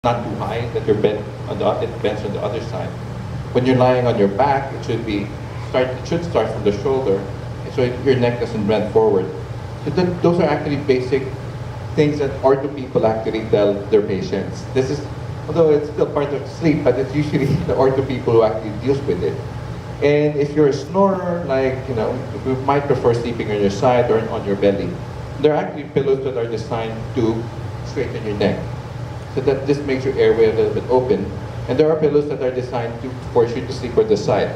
not too high that your bend it bends on the other side. When you're lying on your back, it should start from the shoulder, so your neck doesn't bend forward. So those are actually basic things that ortho people actually tell their patients. This is, although it's still part of sleep, but it's usually the ortho people who actually deals with it. And if you're a snorer, like, you might prefer sleeping on your side or on your belly. There are actually pillows that are designed to straighten your neck, so that this makes your airway a little bit open. And there are pillows that are designed to force you to sleep on the side.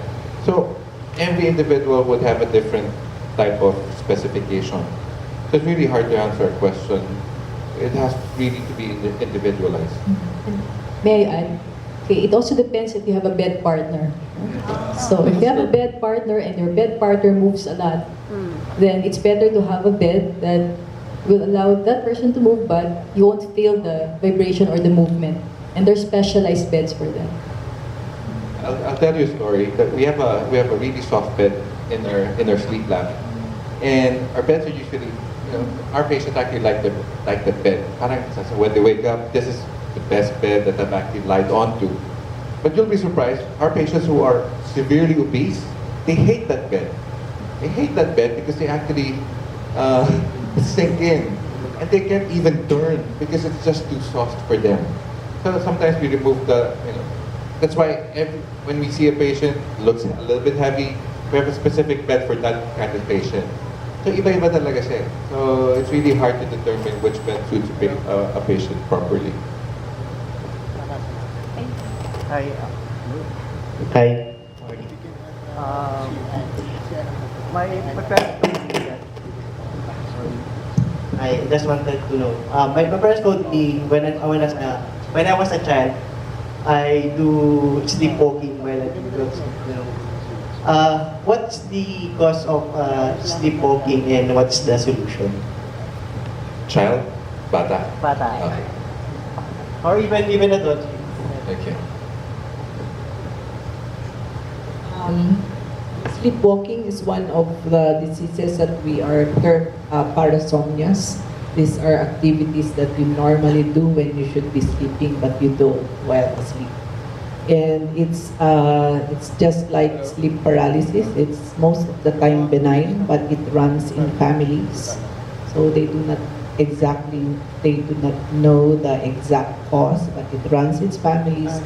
So every individual would have a different type of specification. So it's really hard to answer a question. It has really to be individualized. May I add? Okay, it also depends if you have a bed partner. So if you have a bed partner and your bed partner moves a lot, then it's better to have a bed that will allow that person to move, but you won't feel the vibration or the movement. And there's specialized beds for that. I'll tell you a story. That we have a really soft bed in our sleep lab, and our beds are usually, our patients actually like the bed. Parang when they wake up, this is the best bed that I've actually lied onto. But you'll be surprised, our patients who are severely obese, they hate that bed. They hate that bed because they actually sink in, and they can't even turn because it's just too soft for them. So sometimes we remove that's why when we see a patient looks a little bit heavy, we have a specific bed for that kind of patient. So iba-iba talaga siya. So it's really hard to determine which bed suits a patient properly. Hi. Hi. My parents told me that. I just wanted to know. My parents told me when I was a child, I do sleepwalking while I do drugs. What's the cause of sleepwalking and what's the solution? Child? Bata? Bata. Okay. Or even adults? Okay. Sleepwalking is one of the diseases that we are termed parasomnias. These are activities that you normally do when you should be sleeping, but you don't while asleep. And it's just like sleep paralysis. It's most of the time benign, but it runs in families. So they do not know the exact cause, but it runs in families,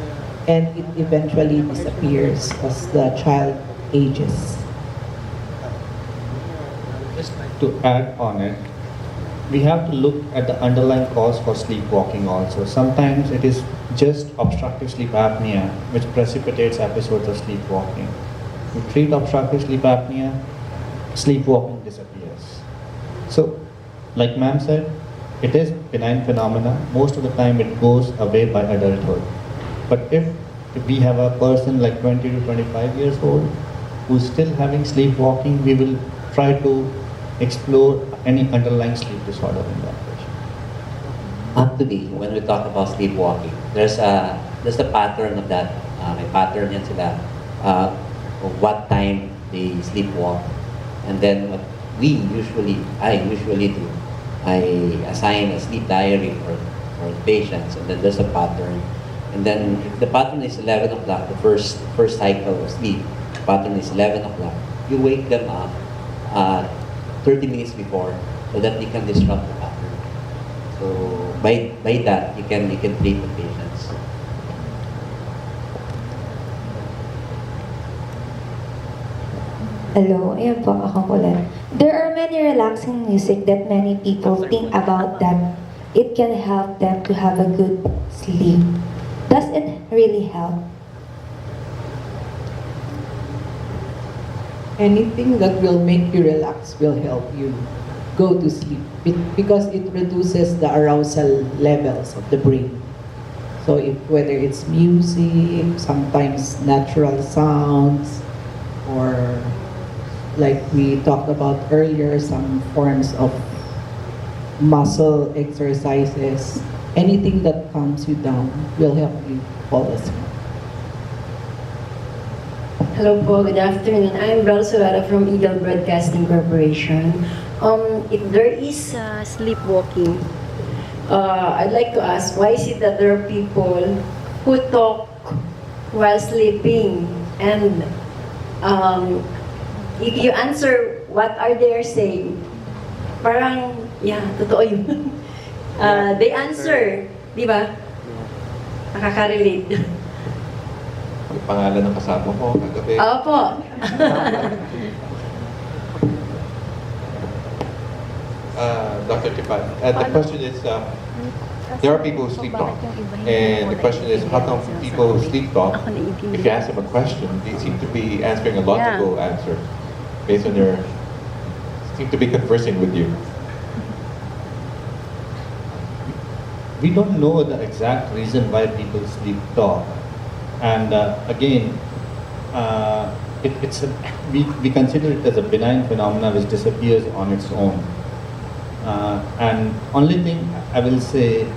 and it eventually disappears as the child ages. Just to add on it, we have to look at the underlying cause for sleepwalking also. Sometimes it is just obstructive sleep apnea, which precipitates episodes of sleepwalking. To treat obstructive sleep apnea, sleepwalking disappears. So, like ma'am said, it is benign phenomena. Most of the time it goes away by adulthood. But if we have a person like 20 to 25 years old who's still having sleepwalking, we will try to explore any underlying sleep disorder in that patient. Actually, when we talk about sleepwalking, there's a pattern of that. May pattern yan sila of what time they sleepwalk, and then what I usually do, I assign a sleep diary for the patients, and then there's a pattern. And then if the pattern is 11 o'clock, the first cycle of sleep, the pattern is 11 o'clock, you wake them up 30 minutes before so that they can disrupt the pattern. So by that, you can treat the patients. Hello, ayan po, ako ulit. There are many relaxing music that many people think about that it can help them to have a good sleep. Does it really help? Anything that will make you relax will help you go to sleep because it reduces the arousal levels of the brain. So whether it's music, sometimes natural sounds, or like we talked about earlier, some forms of muscle exercises, anything that calms you down will help you fall asleep. Hello po, good afternoon. I'm Bel Sorada from Eagle Broadcasting Corporation. If there is sleepwalking, I'd like to ask, why is it that there are people who talk while sleeping? And if you answer what are they saying, parang, yeah, totoo yun. They answer, di ba? Nakaka-relate. Ang pangalan ng kasama mo kagabi. Opo. Dr. Tipan, the question is, there are people who sleep talk. And the question is, how come people who sleep talk, if you ask them a question, they seem to be answering a logical answer based on their, seem to be conversing with you. We don't know the exact reason why people sleep talk. And again, we consider it as a benign phenomenon which disappears on its own. And only thing I will say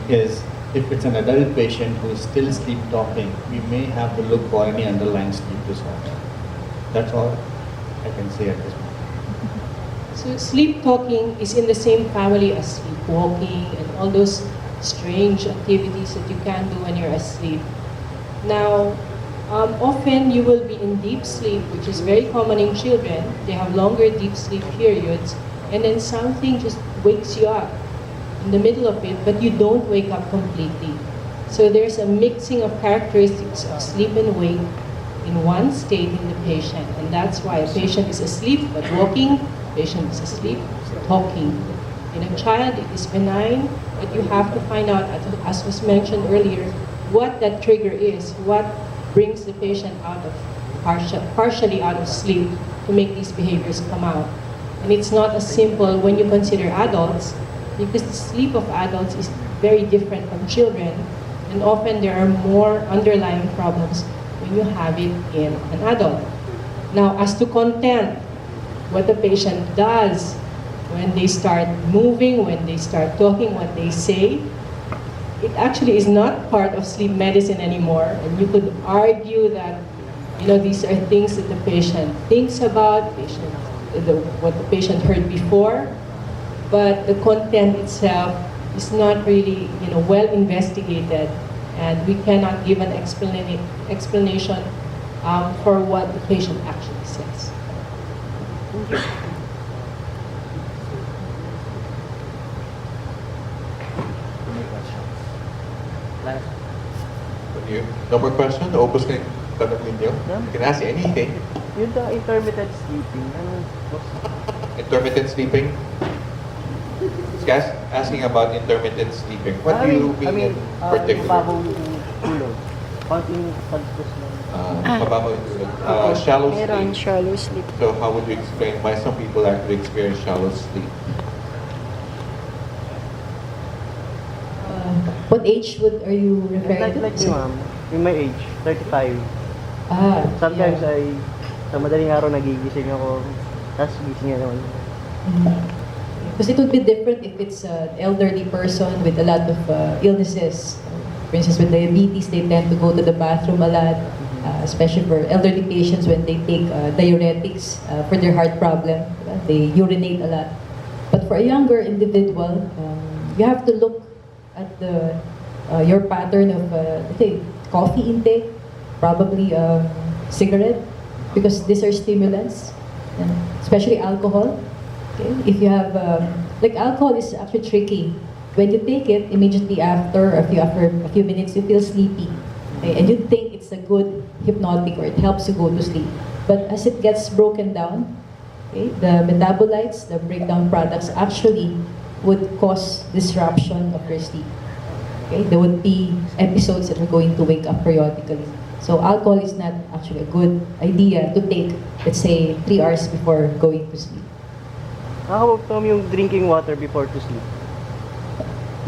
is, if it's an adult patient who is still sleep talking, we may have to look for any underlying sleep disorder. That's all I can say at this point. So sleep talking is in the same family as sleepwalking and all those strange activities that you can do when you're asleep. Now, often you will be in deep sleep, which is very common in children. They have longer deep sleep periods, and then something just wakes you up in the middle of it, but you don't wake up completely. So there's a mixing of characteristics of sleep and wake in one state in the patient, and that's why a patient is asleep but walking, patient is asleep talking. In a child, it is benign, but you have to find out, as was mentioned earlier, what that trigger is, what brings the patient out of partially out of sleep to make these behaviors come out. And it's not as simple when you consider adults, because the sleep of adults is very different from children, and often there are more underlying problems when you have it in an adult. Now, as to content, what the patient does when they start moving, when they start talking, what they say, it actually is not part of sleep medicine anymore. And you could argue that, these are things that the patient thinks about, what the patient heard before, but the content itself is not really, well investigated, and we cannot give an explanation for what the patient actually says. No more question? Naubos na yung tanong ninyo? You can ask anything. Yung the intermittent sleeping, Intermittent sleeping? He's asking about intermittent sleeping. What do you mean in particular? Mababang tulog. Konting pagpus lang. Mababaw yung tulog. Shallow Meron, sleep. shallow sleep. So how would you explain why some people actually experience shallow sleep? What age are you referring to? Like me, ma'am. In my age, 35. Sometimes yeah. sa madaling araw nagigising ako, tapos gising na naman. Because it would be different if it's an elderly person with a lot of illnesses. For instance, with diabetes, they tend to go to the bathroom a lot, especially for elderly patients when they take diuretics for their heart problem. They urinate a lot. But for a younger individual, you have to look at your pattern of, coffee intake, probably cigarette, because these are stimulants, especially alcohol. Okay? If you have, alcohol is actually tricky. When you take it, immediately after a few minutes, you feel sleepy. Okay? And you think it's a good hypnotic, or it helps you go to sleep. But as it gets broken down, okay, the metabolites, the breakdown products actually would cause disruption of your sleep. Okay? There would be episodes that are going to wake up periodically. So alcohol is not actually a good idea to take, let's say, 3 hours before going to sleep. How about yung drinking water before to sleep?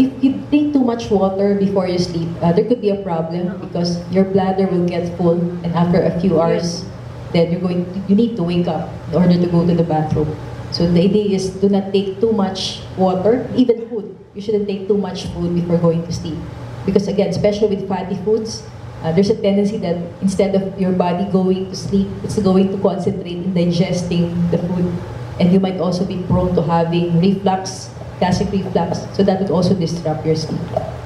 If you drink too much water before you sleep, there could be a problem because your bladder will get full, and after a few hours, then you need to wake up in order to go to the bathroom. So the idea is, do not take too much water, even food. You shouldn't take too much food before going to sleep. Because again, especially with fatty foods, there's a tendency that instead of your body going to sleep, it's going to concentrate in digesting the food. And you might also be prone to having reflux gastric reflux, so that would also disrupt your sleep.